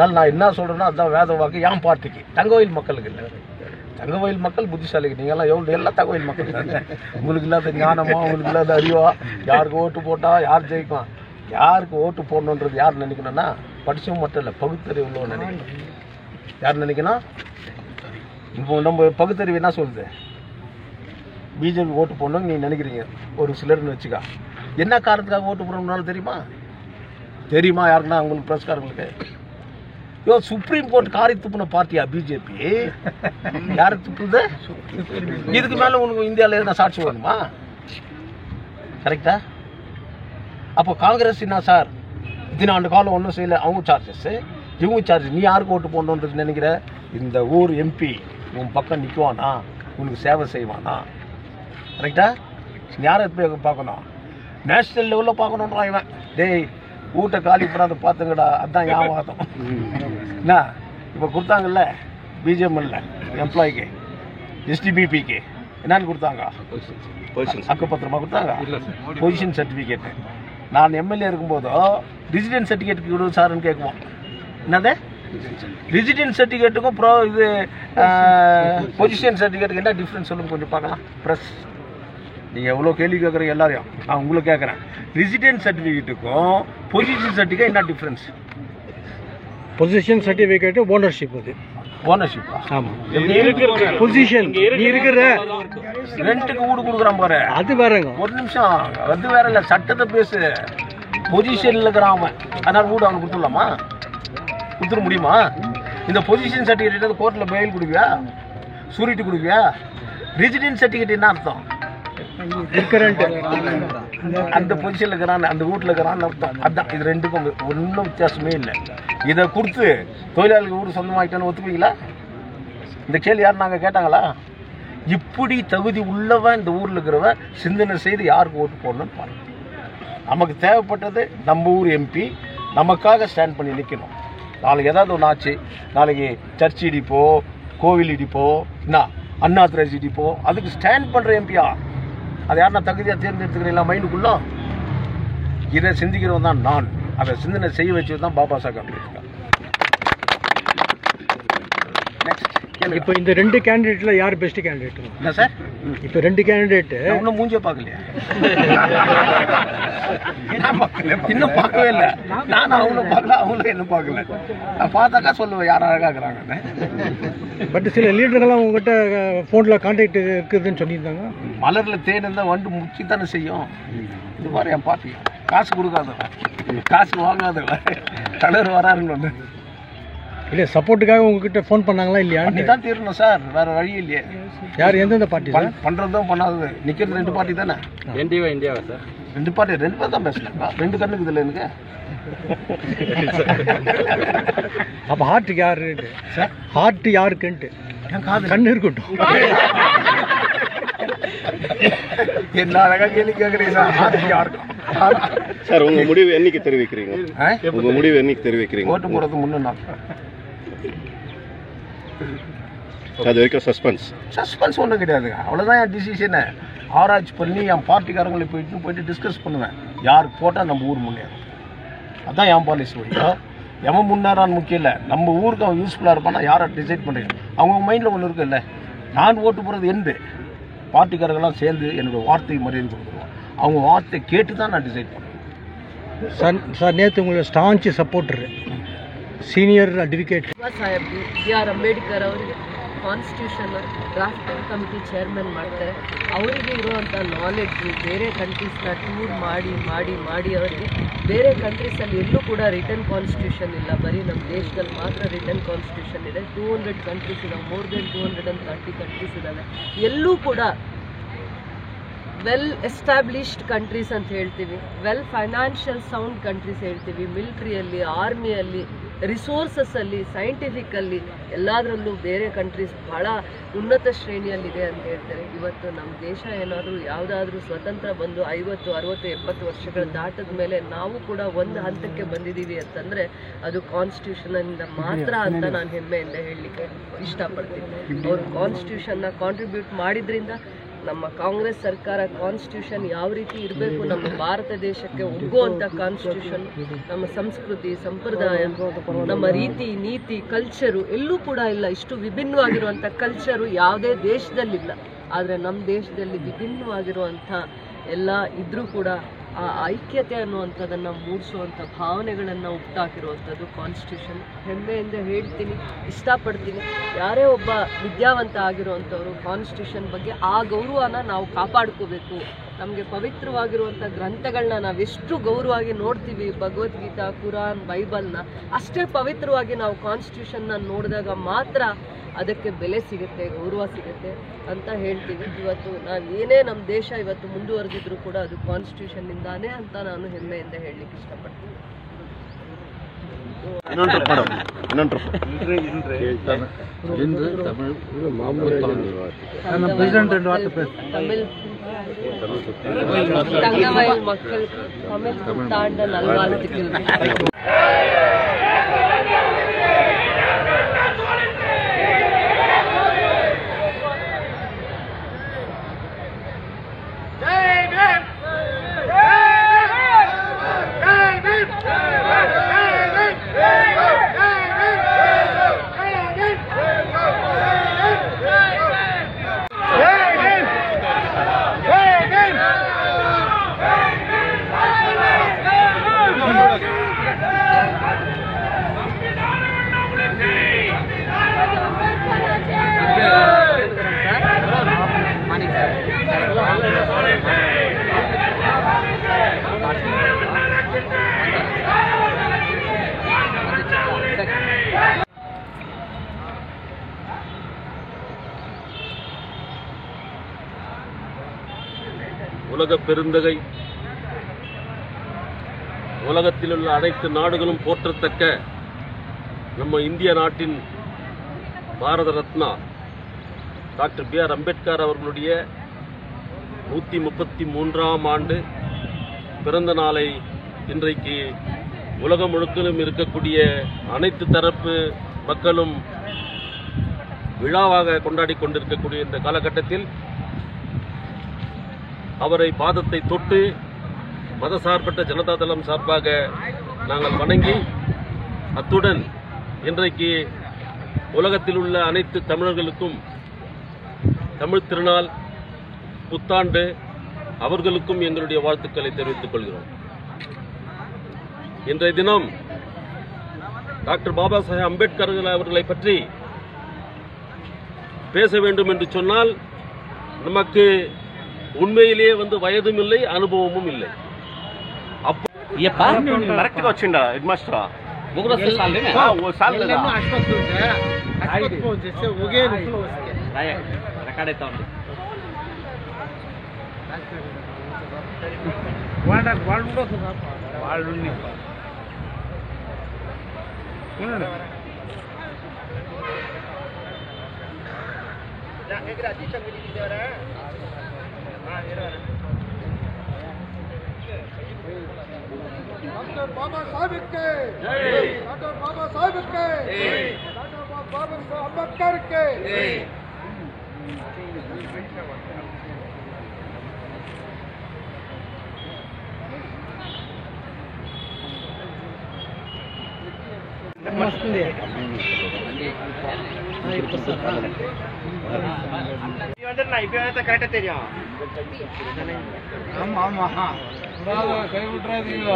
அதனால் நான் என்ன சொல்கிறேன்னா அதுதான் வேத வாக்கு என் பார்ட்டிக்கு. தங்கவயல் மக்களுக்கு இல்லை. தங்கவயல் மக்கள் புத்திசாலிக்கு. நீங்கள்லாம் எல்லாம் தங்கவயல் மக்கள் தானே. உங்களுக்கு இல்லாத ஞானமா, உங்களுக்கு இல்லாத அறிவா, யாருக்கு ஓட்டு போட்டால் யார் ஜெயிக்கும், யாருக்கு ஓட்டு போடணுன்றது யார் நினைக்கணும்னா படித்தவங்க மட்டும் இல்லை, பகுத்தறிவு உள்ளவங்க நினைக்கணும். யார் நினைக்கணும்? இப்போ நம்ம பகுத்தறிவு என்ன சொல்லுது? பிஜேபி ஓட்டு போடணும்னு நீ நினைக்கிறீங்க ஒரு சிலர்னு வச்சுக்கா. என்ன காரணத்துக்காக ஓட்டு போடணும்னாலும் தெரியுமா யாருக்குன்னா உங்களுக்கு பிரஸ்காரங்களுக்கு? சுப்ரீம் கோர்ட் காரி துப்புன பார்ட்டியா பிஜேபி? யாரு துப்புது? இதுக்கு மேல உனக்கு இந்தியாவில் எதுனா சாட்சி வேணுமா? கரெக்டா? அப்போ காங்கிரஸ் என்ன சார் இத்தனை ஆண்டு காலம் ஒன்றும் செய்யல, அவங்க சார்ஜஸ் இவங்க சார்ஜஸ். நீ யாருக்கு ஓட்டு போடணுன்றது நினைக்கிற? இந்த ஊர் எம்பி உன் பக்கம் நிற்குவானா, உனக்கு சேவை செய்வானா? கரெக்டா? யாரை போய் பார்க்கணும்? நேஷனல் லெவலில் பார்க்கணுன்றா இவன். டேய் வீட்டை காலி பண்ணாத பார்த்துங்கடா, அதுதான் ஞாபகம். என்ன இப்போ கொடுத்தாங்கல்ல பிஜேஎம்எல்ல எம்ப்ளாய்க்கு, எஸ்டிபிபிக்கு என்னன்னு கொடுத்தாங்க? அக்கப்பத்திரமா கொடுத்தாங்க, பொசிஷன் சர்டிஃபிகேட்டு. நான் எம்எல்ஏ இருக்கும்போதோ ரெசிடென்ட் சர்டிஃபிகேட்டுக்கு விடுவோம் சார்ன்னு கேட்குவோம். என்னது ரெசிடென்ட் சர்டிஃபிகேட்டுக்கும் இது பொசிஷன் சர்டிஃபிகேட்டுக்கு என்ன டிஃப்ரென்ஸ் சொல்லுங்க கொஞ்சம் பார்க்கலாம். ப்ரெஸ் நீங்கள் எவ்வளோ கேள்வி கேட்குறீங்க எல்லாரையும், நான் உங்களுக்கு கேட்குறேன். ரெசிடென்ட் சர்டிஃபிகேட்டுக்கும் பொசிஷன் சர்டிஃபிகேட் என்ன டிஃப்ரென்ஸ்? Position certificate ownership. அது ஓனர்ஷிப்பா? ஆமாம். பொசிஷன் நீ இருக்கிற ரெண்டுக்கு வீடு கொடுக்குறான் பாரு, அது வேறங்க. ஒரு நிமிஷம், அது வேற இல்லை, சட்டத்தை பேசு. பொசிஷனில் இருக்கிறான் அவன், அதனால வீடு அவனுக்கு கொடுத்துடலாமா? கொடுத்துட முடியுமா? இந்த பொசிஷன் சர்டிஃபிகேட் கோர்ட்டில் பெயில் கொடுவியா, சூரிட்டி கொடுவியா? ரெசிடென்ட் சர்டிஃபிகேட் என்ன அர்த்தம்? அந்த பொசிஷன்ல இருக்கிறான், அந்த வீட்டில் இருக்கிறான்னு அர்த்தம். அதுதான் இது ரெண்டுக்கும் ஒன்றும் வித்தியாசமே இல்லை. இதை கொடுத்து தொழிலாளிகள் வீடு சொந்தமாகிட்டான்னு ஒத்துப்பீங்களா? இந்த கேள்வி யார் நாங்கள் கேட்டாங்களா? இப்படி தகுதி உள்ளவன் இந்த ஊரில் இருக்கிறவன் சிந்தனை செய்து யாருக்கு ஓட்டு போடணும்னு பாருங்க. நமக்கு தேவைப்பட்டது நம்ம ஊர் எம்பி நமக்காக ஸ்டாண்ட் பண்ணி நிற்கணும். நாளைக்கு ஏதாவது ஒன்று ஆச்சு, நாளைக்கு சர்ச் இடிப்போ, கோவில் இடிப்போ, என்ன அண்ணாத்ராஜ் இடிப்போ, அதுக்கு ஸ்டாண்ட் பண்ணுற எம்பியா? அது யாருன்னா தகுதியாக தேர்ந்தெடுத்துக்கிறீங்களா மைண்டுக்குள்ளே? இதை சிந்திக்கிறவன் தான் நான். அதை சிந்தனை செய்ய வச்சது தான் பாபா சாஹேப் அம்பேத்கர். இப்போ இந்த ரெண்டு கேண்டிடேட்ல யார் பெஸ்ட் கேண்டிடேட்? என்ன சார் இப்போ ரெண்டு கேண்டிடேட் இன்னும் மூஞ்சியே பார்க்கலையா? இன்னும் பார்க்கவே இல்லை. நான் அவங்களும் பார்க்கல, அவங்களும் என்ன பார்க்கல. நான் பார்த்தாக்கா சொல்லுவேன் யார் அழகாக இருக்கிறாங்கன்னு. பட் சில லீடர்கள்லாம் உங்ககிட்ட ஃபோனில் கான்டாக்ட் இருக்குதுன்னு சொல்லியிருந்தாங்க. மலரில் தேன் இருந்தால் வண்டு முக்கி தானே செய்யும். இது மாதிரி என் பார்ட்டி காசு கொடுக்காதவங்க, காசு வாங்காதவங்க, தலைவர் வராருன்னு ஒன்று இல்லை. சப்போர்ட்டுக்காக உங்ககிட்ட ஃபோன் பண்ணாங்களா இல்லையா? நீ தான் தீரணும் சார், வேறு வழி இல்லையே. யார் எந்தெந்த பார்ட்டி பண்ணுறதும் பண்ணாதது? நிற்கிறது ரெண்டு பார்ட்டி தானே. இந்தியாவா சார்? ரெண்டு பார்ட்டி, ரெண்டு பேர் தான் பேசலாம். ரெண்டு கண்ணுக்கு இதில் எனக்கு. அப்போ ஹார்ட்டுக்கு யாரு சார்? ஹார்ட்டு யாருக்குன்ட்டு கண்ணு இருக்கட்டும். என்ன அழகா கேள்வி கேட்குறீங்க சார். ஹார்ட்டு யாருக்கும் சார் உங்க முடிவு என்னைக்கு தெரிவிக்கிறீங்க? உங்க முடிவு என்னைக்கு தெரிவிக்கிறீங்க? ஓட்டு போடுறது முன்னு நான். அது வரைக்கும் சஸ்பென்ஸ் ஒன்றும் கிடையாதுங்க. அவ்வளோதான் என் டிசிஷனை. ஆராய்ச்சி பண்ணி என் பார்ட்டிக்காரங்களை போயிட்டு டிஸ்கஸ் பண்ணுவேன். யாருக்கு போட்டால் நம்ம ஊர் முன்னேறும். அதுதான் என் பாலிசி. வரைக்கும் எவன் முன்னேறான்னு முக்கியம் இல்லை, நம்ம ஊருக்கு அவன் யூஸ்ஃபுல்லாக இருப்பானா யாரை டிசைட் பண்ணுறீங்க? அவங்க மைண்டில் ஒன்று இருக்குல்ல. நான் ஓட்டு போடுறது எந்த பார்ட்டிக்காரங்களாம் சேர்ந்து என்னோடய வார்த்தைக்கு மரியாதை கொடுத்துருவோம். அவங்க வார்த்தை கேட்டு தான் நான் டிசைட் பண்ணுவேன். சார் நேற்று உங்களை staunch supporter senior advocate Saheb BR. Ambedkar ಅವರಿಗೆ ಕಾನ್ಸ್ಟಿಟ್ಯೂಷನ್ ಡ್ರಾಫ್ಟಿಂಗ್ ಕಮಿಟಿ ಚೇರ್ಮನ್ ಮಾಡ್ತಾರೆ. ಅವರಿಗೆ ಇರುವಂಥ ನಾಲೆಡ್ಜು ಬೇರೆ ಕಂಟ್ರೀಸ್ನ ಟೂರ್ ಮಾಡಿ ಮಾಡಿ ಮಾಡಿ ಅವರಿಗೆ ಬೇರೆ ಕಂಟ್ರೀಸಲ್ಲಿ ಎಲ್ಲೂ ಕೂಡ ರಿಟರ್ನ್ ಕಾನ್ಸ್ಟಿಟ್ಯೂಷನ್ ಇಲ್ಲ. ಬರೀ ನಮ್ಮ ದೇಶದಲ್ಲಿ ಮಾತ್ರ ರಿಟರ್ನ್ ಕಾನ್ಸ್ಟಿಟ್ಯೂಷನ್ ಇದೆ. 200 ಕಂಟ್ರೀಸ್ ಇದಾವೆ, ಮೋರ್ ದೆನ್ 230 ಕಂಟ್ರೀಸ್ ಇದ್ದಾವೆ. ಎಲ್ಲೂ ಕೂಡ ವೆಲ್ ಎಸ್ಟಾಬ್ಲಿಷ್ಡ್ ಕಂಟ್ರೀಸ್ ಅಂತ ಹೇಳ್ತೀವಿ, ವೆಲ್ ಫೈನಾನ್ಷಿಯಲ್ ಸೌಂಡ್ ಕಂಟ್ರೀಸ್ ಹೇಳ್ತೀವಿ. ಮಿಲಿಟ್ರಿಯಲ್ಲಿ, ಆರ್ಮಿಯಲ್ಲಿ, ರಿಸೋರ್ಸಸ್ಸಲ್ಲಿ, ಸೈಂಟಿಫಿಕಲ್ಲಿ ಎಲ್ಲದರಲ್ಲೂ ಬೇರೆ ಕಂಟ್ರೀಸ್ ಭಾಳ ಉನ್ನತ ಶ್ರೇಣಿಯಲ್ಲಿದೆ ಅಂತ ಹೇಳ್ತಾರೆ. ಇವತ್ತು ನಮ್ಮ ದೇಶ ಏನಾದರೂ ಯಾವುದಾದ್ರೂ ಸ್ವತಂತ್ರ ಬಂದು 50, 60, 70 ವರ್ಷಗಳು ದಾಟದ ಮೇಲೆ ನಾವು ಕೂಡ ಒಂದು ಹಂತಕ್ಕೆ ಬಂದಿದ್ದೀವಿ ಅಂತಂದರೆ ಅದು ಕಾನ್ಸ್ಟಿಟ್ಯೂಷನಿಂದ ಮಾತ್ರ ಅಂತ ನಾನು ಹೆಮ್ಮೆಯಿಂದ ಹೇಳಲಿಕ್ಕೆ ಇಷ್ಟಪಡ್ತೀನಿ. ಅವರು ಕಾನ್ಸ್ಟಿಟ್ಯೂಷನ್ನ ಕಾಂಟ್ರಿಬ್ಯೂಟ್ ಮಾಡಿದ್ರಿಂದ ನಮ್ಮ ಕಾಂಗ್ರೆಸ್ ಸರ್ಕಾರ ಕಾನ್ಸ್ಟಿಟ್ಯೂಷನ್ ಯಾವ ರೀತಿ ಇರಬೇಕು, ನಮ್ಮ ಭಾರತ ದೇಶಕ್ಕೆ ಒಗ್ಗುವಂಥ ಕಾನ್ಸ್ಟಿಟ್ಯೂಷನ್, ನಮ್ಮ ಸಂಸ್ಕೃತಿ ಸಂಪ್ರದಾಯ, ನಮ್ಮ ರೀತಿ ನೀತಿ ಕಲ್ಚರು ಎಲ್ಲೂ ಕೂಡ ಇಲ್ಲ. ಇಷ್ಟು ವಿಭಿನ್ನವಾಗಿರುವಂಥ ಕಲ್ಚರು ಯಾವುದೇ ದೇಶದಲ್ಲಿಲ್ಲ. ಆದರೆ ನಮ್ಮ ದೇಶದಲ್ಲಿ ವಿಭಿನ್ನವಾಗಿರುವಂಥ ಎಲ್ಲ ಇದ್ರೂ ಕೂಡ ಆ ಐಕ್ಯತೆ ಅನ್ನುವಂಥದ್ದನ್ನು ಮೂಡಿಸುವಂಥ ಭಾವನೆಗಳನ್ನು ಹುಟ್ಟಾಕಿರುವಂಥದ್ದು ಕಾನ್ಸ್ಟಿಟ್ಯೂಷನ್. ಹೆಮ್ಮೆಯಿಂದ ಹೇಳ್ತೀನಿ, ಇಷ್ಟಪಡ್ತೀನಿ. ಯಾರೇ ಒಬ್ಬ ವಿದ್ಯಾವಂತ ಆಗಿರುವಂಥವ್ರು ಕಾನ್ಸ್ಟಿಟ್ಯೂಷನ್ ಬಗ್ಗೆ ಆ ಗೌರವನ ನಾವು ಕಾಪಾಡ್ಕೋಬೇಕು. ನಮಗೆ ಪವಿತ್ರವಾಗಿರುವಂಥ ಗ್ರಂಥಗಳನ್ನ ನಾವೆಷ್ಟು ಗೌರವವಾಗಿ ನೋಡ್ತೀವಿ, ಭಗವದ್ಗೀತಾ, ಕುರಾನ್, ಬೈಬಲ್ನ, ಅಷ್ಟೇ ಪವಿತ್ರವಾಗಿ ನಾವು ಕಾನ್ಸ್ಟಿಟ್ಯೂಷನ್ನ ನೋಡಿದಾಗ ಮಾತ್ರ ಅದಕ್ಕೆ ಬೆಲೆ ಸಿಗುತ್ತೆ, ಗೌರವ ಸಿಗುತ್ತೆ ಅಂತ ಹೇಳ್ತೀವಿ. ಇವತ್ತು ನಾವು ಏನೇ ನಮ್ಮ ದೇಶ ಇವತ್ತು ಮುಂದುವರೆದಿದ್ರು ಕೂಡ ಅದು ಕಾನ್ಸ್ಟಿಟ್ಯೂಷನ್ನಿಂದಾನೇ ಅಂತ ನಾನು ಹೆಮ್ಮೆಯಿಂದ ಹೇಳಲಿಕ್ಕೆ ಇಷ್ಟಪಡ್ತೀನಿ. தமிழ் தங்கவயல் மக்களுக்கு தமிழ் புத்தாண்டு நல்வாழ்த்துக்கள். உலக பெருந்தகை, உலகத்தில் உள்ள அனைத்து நாடுகளும் போற்றத்தக்க நம்ம இந்திய நாட்டின் பாரத ரத்னா டாக்டர் B.R. அம்பேத்கர் அவர்களுடைய 133ஆம் ஆண்டு பிறந்த நாளை இன்றைக்கு உலகம் முழுக்கிலும் இருக்கக்கூடிய அனைத்து தரப்பு மக்களும் விழாவாக கொண்டாடி கொண்டிருக்கக்கூடிய இந்த காலகட்டத்தில் அவரை பாதத்தை தொட்டு மதசார்பற்ற ஜனதாதளம் சார்பாக நாங்கள் வணங்கி, அத்துடன் இன்றைக்கு உலகத்தில் உள்ள அனைத்து தமிழர்களுக்கும் தமிழ் திருநாள் புத்தாண்டு அவர்களுக்கும் எங்களுடைய வாழ்த்துக்களை தெரிவித்துக் கொள்கிறோம். இன்றைய தினம் டாக்டர் பாபா சாஹேப் அம்பேத்கர் அவர்களை பற்றி பேச வேண்டும் என்று சொன்னால் நமக்கு உண்மையிலேயே வயதும் இல்லை, அனுபவமும் இல்லை. కరెక్ట్గా వచ్చిండా హెడ్ మాస్టర్ डॉक्टर बाबा साहब के डॉक्टर बाबा साहब के डॉक्टर बाबा अम्बेडकर के கரெக்டா தெரியும். ஆமா ஆமா கை விட்டுறாதீங்க.